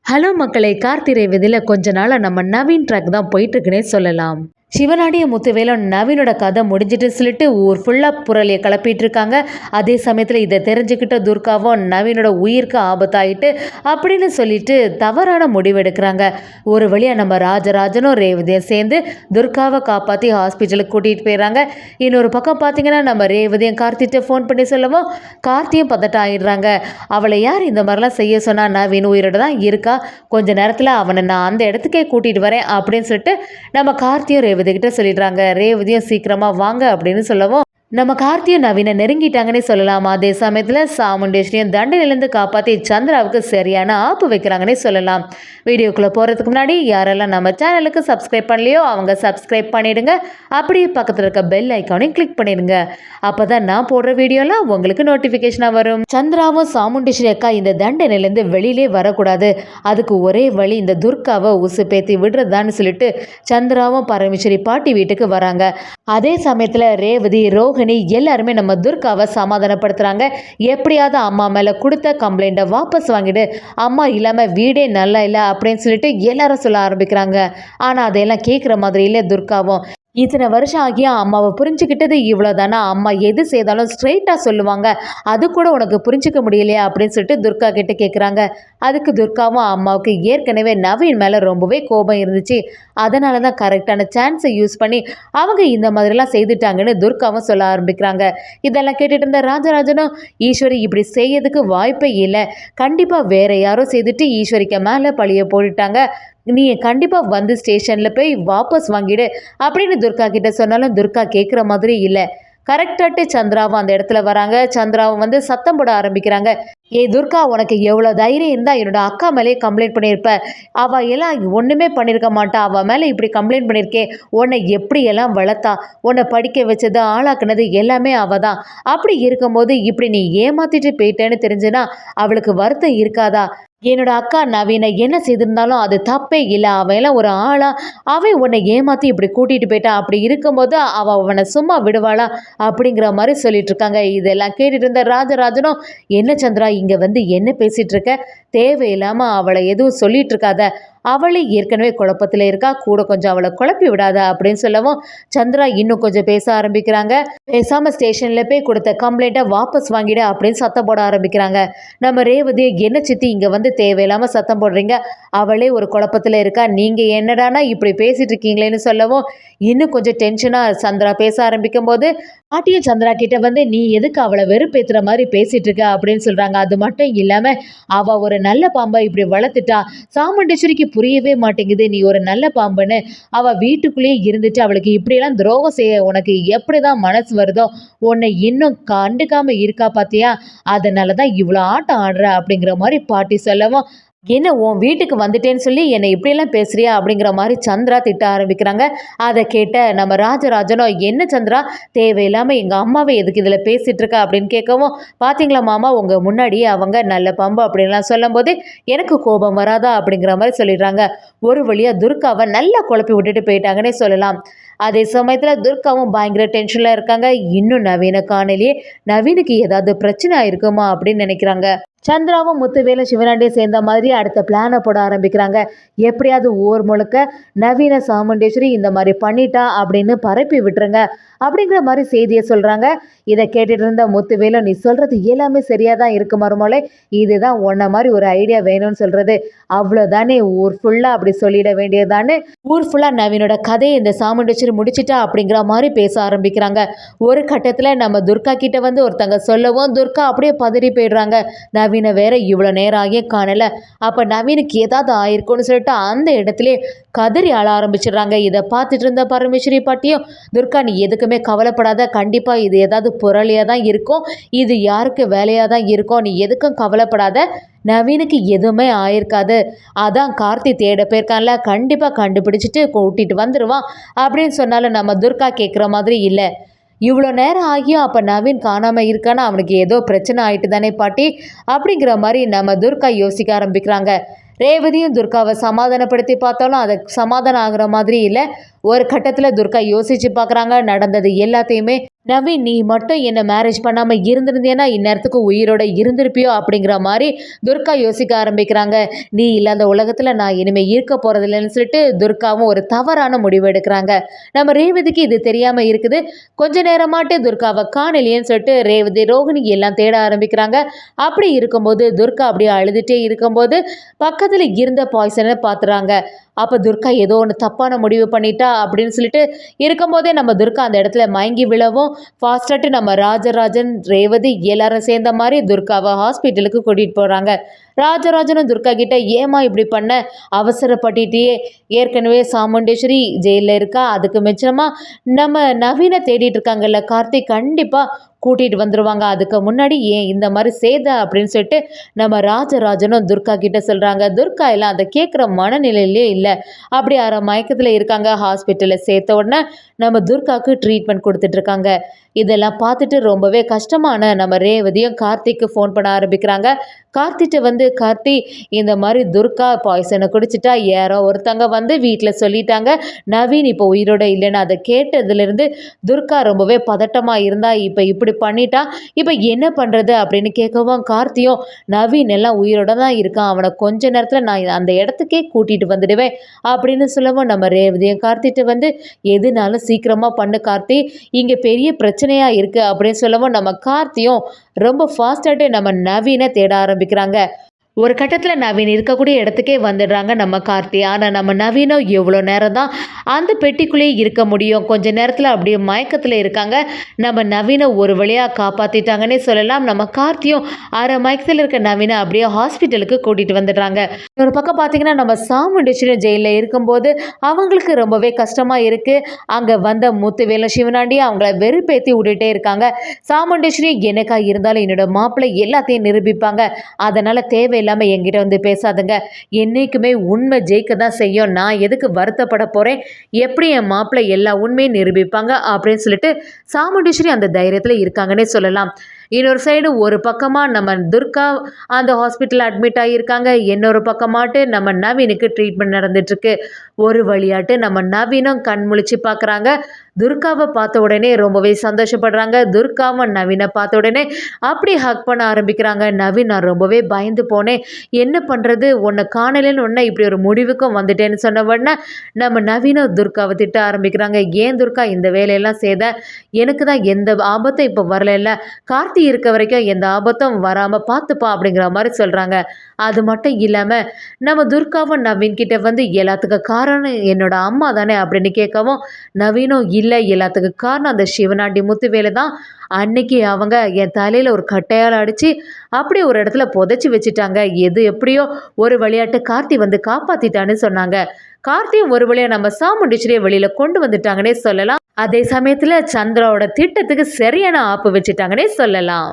Hello மக்களே, கார்த்திரை விதியில் கொஞ்ச நாளாக நம்ம நவீன் ட்ராக் தான் போயிட்டுருக்குன்னே சொல்லலாம். சிவனாடிய முத்துவேலும் நவீனோட கதை முடிஞ்சிட்டு சொல்லிட்டு ஊர் ஃபுல்லாக புரளியை கிளப்பிட்டு இருக்காங்க. அதே சமயத்தில் இதை தெரிஞ்சுக்கிட்ட துர்காவும் நவீனோட உயிருக்கு ஆபத்தாயிட்டு அப்படின்னு சொல்லிட்டு தவறான முடிவு எடுக்கிறாங்க. ஒரு வழியாக நம்ம ராஜராஜனும் ரேவதியும் சேர்ந்து துர்காவை காப்பாற்றி ஹாஸ்பிட்டலுக்கு கூட்டிகிட்டு போயிடுறாங்க. இன்னொரு பக்கம் பார்த்தீங்கன்னா நம்ம ரேவதியும் கார்த்திகிட்ட ஃபோன் பண்ணி சொல்லவும் கார்த்தியும் பதட்டம் ஆகிடுறாங்க. அவளை யார் இந்த மாதிரிலாம் செய்ய சொன்னால்? நவீன் உயிரோட தான் இருக்கா, கொஞ்ச நேரத்தில் அவனை நான் அந்த இடத்துக்கே கூட்டிகிட்டு வரேன் அப்படின்னு சொல்லிட்டு நம்ம கார்த்தியும் ரேவதி கிட்ட சொல்லிடுறாங்க. ரேவதியும் சீக்கிரமா வாங்க அப்படின்னு சொல்லவும் நம்ம கார்த்தியும் நவீனை நெருங்கிட்டாங்கன்னே சொல்லலாம். அதே சமயத்தில் சாமுண்டேஸ்வரியும் தண்டனையிலேருந்து காப்பாற்றி சந்திராவுக்கு சரியான ஆப்பு வைக்கிறாங்கன்னே சொல்லலாம். வீடியோக்குள்ளே போகிறதுக்கு முன்னாடி யாரெல்லாம் நம்ம சேனலுக்கு சப்ஸ்கிரைப் பண்ணலையோ அவங்க சப்ஸ்கிரைப் பண்ணிடுங்க. அப்படியே பக்கத்தில் இருக்க பெல் ஐக்கானையும் கிளிக் பண்ணிடுங்க. அப்போ தான் நான் போடுற வீடியோலாம் உங்களுக்கு நோட்டிஃபிகேஷனாக வரும். சந்திராவும் சாமுண்டேஸ்வரி அக்கா இந்த தண்டனையிலேருந்து வெளியிலே வரக்கூடாது, அதுக்கு ஒரே வழி இந்த துர்காவை உசுப்பேத்தி விடுறதான்னு சொல்லிட்டு சந்திராவும் பரமேஸ்வரி பாட்டி வீட்டுக்கு வராங்க. அதே சமயத்தில் ரேவதி ரோஹிணி எல்லாருமே நம்ம துர்காவை சமாதானப்படுத்துறாங்க. எப்படியாவது அம்மா மேலே கொடுத்த கம்ப்ளைண்ட்டை வாபஸ் வாங்கிடு, அம்மா இல்லாமல் வீடே நல்லா இல்லை அப்படின்னு சொல்லிட்டு எல்லாரும் சொல்ல ஆரம்பிக்கிறாங்க. ஆனால் அதையெல்லாம் கேட்குற மாதிரி இல்லை துர்காவும். இத்தனை வருஷம் ஆகியா அம்மாவை புரிஞ்சுக்கிட்டது இவ்வளோ தானே, அம்மா எது செய்தாலும் ஸ்ட்ரெயிட்டாக சொல்லுவாங்க, அது கூட உனக்கு புரிஞ்சிக்க முடியலையா அப்படின்னு சொல்லிட்டு துர்கா கிட்ட கேட்குறாங்க. அதுக்கு துர்காவும் அம்மாவுக்கு ஏற்கனவே நவீன் மேலே ரொம்பவே கோபம் இருந்துச்சு, அதனால தான் கரெக்டான சான்ஸை யூஸ் பண்ணி அவங்க இந்த மாதிரிலாம் செய்துட்டாங்கன்னு துர்காவும் சொல்ல ஆரம்பிக்கிறாங்க. இதெல்லாம் கேட்டுட்டு இருந்த ராஜராஜனும் ஈஸ்வரி இப்படி செய்யறதுக்கு வாய்ப்பே இல்லை, கண்டிப்பாக வேற யாரோ செய்துட்டு ஈஸ்வரிக்கு மேலே பழிய போட்டுட்டாங்க, நீ கண்டிப்பாக வந்து ஸ்டேஷனில் போய் வாபஸ் வாங்கிடு அப்படின்னு துர்கா கிட்ட சொன்னாலும் துர்கா கேட்குற மாதிரி இல்லை. கரெக்டாட்டு சந்திராவும் அந்த இடத்துல வராங்க. சந்திராவும் வந்து சத்தம் போட ஆரம்பிக்கிறாங்க. துர்கா, உனக்கு எவ்வளோ தைரியம் இருந்தால் என்னோட அக்கா மேலே கம்ப்ளைண்ட் பண்ணியிருப்ப, அவள் எல்லாம் ஒன்றுமே பண்ணியிருக்க மாட்டா, அவள் மேலே இப்படி கம்ப்ளைண்ட் பண்ணியிருக்கே, உன்னை எப்படியெல்லாம் வளர்த்தா, உன்னை படிக்க வச்சது ஆளாக்குனது எல்லாமே அவள் தான், அப்படி இருக்கும்போது இப்படி நீ ஏமாத்திட்டு போயிட்டேன்னு தெரிஞ்சுன்னா அவளுக்கு வருத்தம் இருக்காதா? என்னோட அக்கா நவீனை என்ன செய்திருந்தாலும் அது தப்பே இல்லை, அவெல்லாம் ஒரு ஆளா, அவன் உன்னை ஏமாற்றி இப்படி கூட்டிகிட்டு போயிட்டான், அப்படி இருக்கும்போது அவள் அவனை சும்மா விடுவாளா அப்படிங்கிற மாதிரி சொல்லிட்டு இருக்காங்க. இதெல்லாம் கேட்டுட்டு இருந்த ராஜராஜனும், என்ன சந்திரா இங்கே வந்து என்ன பேசிகிட்டு இருக்க, தேவையில்லாமல் அவளை எதுவும் சொல்லிட்டு இருக்காத, அவளே ஏற்கனவே குழப்பத்தில் இருக்கா, கூட கொஞ்சம் அவளை குழப்பி விடாத அப்படின்னு சொல்லவும் சந்திரா இன்னும் கொஞ்சம் பேச ஆரம்பிக்கிறாங்க. பேசாமல் ஸ்டேஷனில் போய் கொடுத்த கம்ப்ளைண்ட்டை வாபஸ் வாங்கிடு அப்படின்னு சத்தம் போட ஆரம்பிக்கிறாங்க. நம்ம ரேவதி, என்ன சித்தி இங்கே வந்து தேவையில்லாமல் சத்தம் போடுறீங்க, அவளே ஒரு குழப்பத்தில் இருக்கா, நீங்கள் என்னடானா இப்படி பேசிகிட்டு இருக்கீங்களேன்னு சொல்லவும் இன்னும் கொஞ்சம் டென்ஷனாக சந்திரா பேச ஆரம்பிக்கும் போது பாட்டியும் சந்திரா கிட்ட வந்து நீ எதுக்கு அவளை வெறுப்பேற்றுற மாதிரி பேசிகிட்டு இருக்க அப்படின்னு சொல்கிறாங்க. அது மட்டும் இல்லாமல் அவள் ஒரு நல்ல பாம்பை இப்படி வளர்த்துட்டா, சாமுண்டேஸ்வரிக்கு புரியவே மாட்டேங்குது நீ ஒரு நல்ல பாம்புன்னு, அவள் வீட்டுக்குள்ளேயே இருந்துட்டு அவளுக்கு இப்படியெல்லாம் துரோகம் செய்ய உனக்கு எப்படி தான் மனசு வருதோ, உன்னை இன்னும் கண்டுக்காமல் இருக்கா பார்த்தியா, அதனால தான் இவ்வளோ ஆட்டம் ஆடுற அப்படிங்கிற மாதிரி பாட்டி சொல்லவும், என்ன உன் வீட்டுக்கு வந்துட்டேன்னு சொல்லி என்னை இப்படியெல்லாம் பேசுறியா அப்படிங்கிற மாதிரி சந்திரா திட்ட ஆரம்பிக்கிறாங்க. அதை கேட்ட நம்ம ராஜராஜனோ, என்ன சந்திரா தேவையில்லாமல் எங்கள் அம்மாவை எதுக்கு இதில் பேசிகிட்டு இருக்கா அப்படின்னு கேட்கவும், பார்த்தீங்களா மாமா உங்கள் முன்னாடியே அவங்க நல்ல பம்பு அப்படின்லாம் சொல்லும்போது எனக்கு கோபம் வராதா அப்படிங்கிற மாதிரி சொல்லிடுறாங்க. ஒரு வழியாக துர்காவை நல்லா குழப்பி விட்டுட்டு போயிட்டாங்கன்னே சொல்லலாம். அதே சமயத்தில் துர்காவும் பயங்கர டென்ஷனில் இருக்காங்க. இன்னும் நவீன காணலையே, நவீனுக்கு ஏதாவது பிரச்சனை ஆயிருக்குமா அப்படின்னு நினைக்கிறாங்க. சந்திராவும் முத்துவேலும் சிவனாண்டியும் சேர்ந்த மாதிரி அடுத்த பிளானை போட ஆரம்பிக்கிறாங்க. எப்படியாவது ஊர் முழுக்க நவீன சாமுண்டேஸ்வரி இந்த மாதிரி பண்ணிட்டா அப்படின்னு பரப்பி விட்டுருங்க அப்படிங்கிற மாதிரி செய்தியை சொல்கிறாங்க. இதை கேட்டுட்டு இருந்த முத்துவேலும், நீ சொல்கிறது எல்லாமே சரியாக தான் இருக்கு மருமோளே, இதுதான் உன்ன மாதிரி ஒரு ஐடியா வேணும்னு சொல்கிறது, அவ்வளோதானே, ஊர் ஃபுல்லாக அப்படி சொல்லிட வேண்டியதானே, ஊர் ஃபுல்லாக நவீனோட கதையை இந்த சாமுண்டேஸ்வரி முடிச்சிட்டா அப்படிங்கிற மாதிரி பேச ஆரம்பிக்கிறாங்க. ஒரு கட்டத்தில் நம்ம துர்கா கிட்ட வந்து ஒருத்தங்க சொல்லவும் துர்கா அப்படியே பதறி போயிடுறாங்க. நவீனை வேற இவ்வளோ நேரம் ஆகியே காணலை, அப்போ நவீனுக்கு ஏதாவது ஆயிருக்கும்னு சொல்லிட்டு அந்த இடத்துல கதறி ஆள ஆரம்பிச்சிடுறாங்க. இதை பார்த்துட்டு இருந்த பரமேஸ்வரி பாட்டியும், துர்கா நீ எதுக்குமே கவலைப்படாத, கண்டிப்பாக இது ஏதாவது புரளியாக தான் இருக்கும், இது யாருக்கு வேலையாக தான் இருக்கும், நீ எதுக்கும் கவலைப்படாத, நவீனுக்கு எதுவுமே ஆயிருக்காது, அதான் கார்த்தி தேட போயிருக்கான்ல, கண்டிப்பாக கண்டுபிடிச்சிட்டு கூட்டிகிட்டு வந்துடுவான் அப்படின்னு சொன்னாலும் நம்ம துர்கா கேட்குற மாதிரி இல்லை. இவ்வளோ நேரம் ஆகியும் அப்போ நவீன் காணாமல் இருக்கானா, அவனுக்கு ஏதோ பிரச்சனை ஆகிட்டு தானே பாட்டி அப்படிங்கிற மாதிரி நம்ம துர்கா யோசிக்க ஆரம்பிக்கிறாங்க. ரேவதியும் துர்காவை சமாதானப்படுத்தி பார்த்தாலும் அதை சமாதானம் ஆகிற மாதிரி இல்லை. ஒரு கட்டத்தில் துர்கா யோசிச்சு பார்க்குறாங்க நடந்தது எல்லாத்தையுமே. நவீன், நீ மட்டும் என்னை மேரேஜ் பண்ணாமல் இருந்திருந்தேன்னா இந்நேரத்துக்கு உயிரோட இருந்திருப்பியோ அப்படிங்கிற மாதிரி துர்கா யோசிக்க ஆரம்பிக்கிறாங்க. நீ இல்லாத உலகத்தில் நான் இனிமேல் இருக்க போகிறதில்லன்னு சொல்லிட்டு துர்காவும் ஒரு தவறான முடிவு எடுக்கிறாங்க. நம்ம ரேவதிக்கு இது தெரியாமல் இருக்குது. கொஞ்ச நேரமாட்டு துர்காவை காணலையேன்னு சொல்லிட்டு ரேவதி ரோகிணி எல்லாம் தேட ஆரம்பிக்கிறாங்க. அப்படி இருக்கும்போது துர்கா அப்படியே அழுதுகிட்டே இருக்கும்போது பக்கத்தில் இருந்த பாய்சனை பார்த்துறாங்க. அப்போ துர்கா ஏதோ ஒன்று தப்பான முடிவு பண்ணிட்டா அப்படின்னு சொல்லிட்டு இருக்கும்போதே நம்ம துர்கா அந்த இடத்துல மயங்கி விழவும் ஃபாஸ்ட்டாட்டு நம்ம ராஜராஜன் ரேவதி எல்லாரும் சேர்ந்த மாதிரி துர்காவை ஹாஸ்பிட்டலுக்கு கூட்டிகிட்டு போகிறாங்க. ராஜராஜனும் துர்கா கிட்ட ஏமா இப்படி பண்ண, அவசரப்பட்டுட்டே, ஏற்கனவே சாமுண்டேஸ்வரி ஜெயிலில் இருக்கா, அதுக்கு மிச்சமாக நம்ம நவீனை தேடிட்டு இருக்காங்கல்ல கார்த்திக், கண்டிப்பாக கூட்டிகிட்டு வந்துடுவாங்க, அதுக்கு முன்னாடி ஏன் இந்த மாதிரி சேத அப்படின்னு சொல்லிட்டு நம்ம ராஜராஜனும் துர்கா கிட்ட சொல்கிறாங்க. துர்கா எல்லாம் அதை கேட்குற மனநிலையிலே இல்லை, அப்படி அரை மயக்கத்தில் இருக்காங்க. ஹாஸ்பிட்டலில் சேர்த்த உடனே நம்ம துர்காவுக்கு ட்ரீட்மெண்ட் கொடுத்துட்ருக்காங்க. இதெல்லாம் பார்த்துட்டு ரொம்பவே கஷ்டமான நம்ம ரேவதியும் கார்த்திக்கு ஃபோன் பண்ண ஆரம்பிக்கிறாங்க. கார்த்திட்ட வந்து, கார்த்தி இந்த மாதிரி துர்கா பாய்சனை குடிச்சிட்டா, யாரோ ஒருத்தங்க வந்து வீட்டில் சொல்லிட்டாங்க நவீன் இப்போ உயிரோட இல்லைன்னு. அதை கேட்டதுலேருந்து துர்கா ரொம்பவே பதட்டமாக இருந்தா, இப்போ இப்படி பண்ணிட்டா, இப்போ என்ன பண்ணுறது அப்படின்னு கேட்கவும் கார்த்தியும், நவீன் எல்லாம் உயிரோட தான் இருக்கான், அவனை கொஞ்ச நேரத்தில் நான் அந்த இடத்துக்கே கூட்டிகிட்டு வந்துடுவேன் அப்படின்னு சொல்லவும் நம்ம ரேவதியும் கார்த்திட்ட வந்து, எதுனாலும் சீக்கிரமாக பண்ணு கார்த்தி, இங்கே பெரிய பிரச்சனையாக இருக்குது அப்படின்னு சொல்லவும் நம்ம கார்த்தியும் ரொம்ப ஃபாஸ்ட்டாகிட்டே நம்ம நவீனை தேட ஆரம்பிக்கிறாங்க. ஒரு கட்டத்தில் நவீன் இருக்கக்கூடிய இடத்துக்கே வந்துடுறாங்க நம்ம கார்த்தி. ஆனால் நம்ம நவீனும் எவ்வளோ நேரம் தான் அந்த பெட்டிக்குள்ளேயே இருக்க முடியும், கொஞ்ச நேரத்தில் அப்படியே மயக்கத்தில் இருக்காங்க. நம்ம நவீனை ஒரு வழியாக காப்பாற்றிட்டாங்கன்னே சொல்லலாம். நம்ம கார்த்தியும் அரை மயக்கத்தில் இருக்க நவீனை அப்படியே ஹாஸ்பிட்டலுக்கு கூட்டிகிட்டு வந்துடுறாங்க. ஒரு பக்கம் பார்த்திங்கன்னா நம்ம சாமுண்டேஸ்வரி ஜெயிலில் இருக்கும்போது அவங்களுக்கு ரொம்பவே கஷ்டமாக இருக்குது. அங்கே வந்த முத்துவேலு சிவனாண்டி அவங்கள வெறுப்பேற்றி விட்டுட்டே இருக்காங்க. சாமுண்டேஸ்வரி எனக்கா இருந்தாலும் என்னோட மாப்பிள்ளை எல்லாத்தையும் நிரூபிப்பாங்க, அதனால் தேவை இல்லாமல் என்கிட்ட வந்து பேசாதுங்க, என்றைக்குமே உண்மை ஜெயிக்க தான் செய்யும், நான் எதுக்கு வருத்தப்பட போகிறேன், எப்படி என் மாப்பிள்ளை எல்லா உண்மையும் நிரூபிப்பாங்க அப்படின்னு சொல்லிட்டு சாமுண்டீஸ்வரி அந்த தைரியத்தில் இருக்காங்கன்னே சொல்லலாம். இன்னொரு சைடு ஒரு பக்கமாக நம்ம துர்கா அந்த ஹாஸ்பிட்டலில் அட்மிட் ஆகியிருக்காங்க, இன்னொரு பக்கமாட்டு நம்ம நவீனுக்கு ட்ரீட்மெண்ட் நடந்துட்டுருக்கு. ஒரு வழியாட்டு நம்ம நவீனும் கண் முழிச்சு பார்க்குறாங்க. துர்காவை பார்த்த உடனே ரொம்பவே சந்தோஷப்படுறாங்க. துர்காவை நவீனை பார்த்த உடனே அப்படி ஹக் பண்ண ஆரம்பிக்கிறாங்க. நவீன், நான் ரொம்பவே பயந்து போனேன், என்ன பண்ணுறது, உன்னை காணலைன்னு உடனே இப்படி ஒரு முடிவுக்கும் வந்துட்டேன்னு சொன்ன உடனே நம்ம நவீனும் துர்காவை திட்ட ஆரம்பிக்கிறாங்க. ஏன் துர்கா இந்த வேலையெல்லாம் செய்த, எனக்கு தான் எந்த ஆபத்தும் இப்போ வரல, கார்த்தி இருக்க வரைக்கும் எந்த ஆபத்தும் வராமல் பார்த்துப்பா அப்படிங்கிற மாதிரி சொல்கிறாங்க. அது மட்டும் இல்லாமல் நம்ம துர்காவும் நவீன் கிட்ட வந்து எல்லாத்துக்கும் காரணம் என்னோட அம்மா தானே அப்படின்னு கேட்கவும் நவீனும், இல்லை எல்லாத்துக்கு காரணம் அந்த சிவனாண்டி முத்துவேலு தான், அன்னைக்கு அவங்க என் தலையில் ஒரு கட்டையால் அடித்து அப்படி ஒரு இடத்துல புதைச்சி வச்சுட்டாங்க, எது எப்படியோ ஒரு விளையாட்டு கார்த்தி வந்து காப்பாற்றிட்டான்னு சொன்னாங்க. கார்த்தியும் ஒரு வழியாக நம்ம சாமுண்டீஸ்வரியை வெளியில் கொண்டு வந்துட்டாங்கன்னே சொல்லலாம். அதே சமயத்தில் சந்திராவோட திட்டத்துக்கு சரியான ஆப்பு வச்சுட்டாங்கன்னே சொல்லலாம்.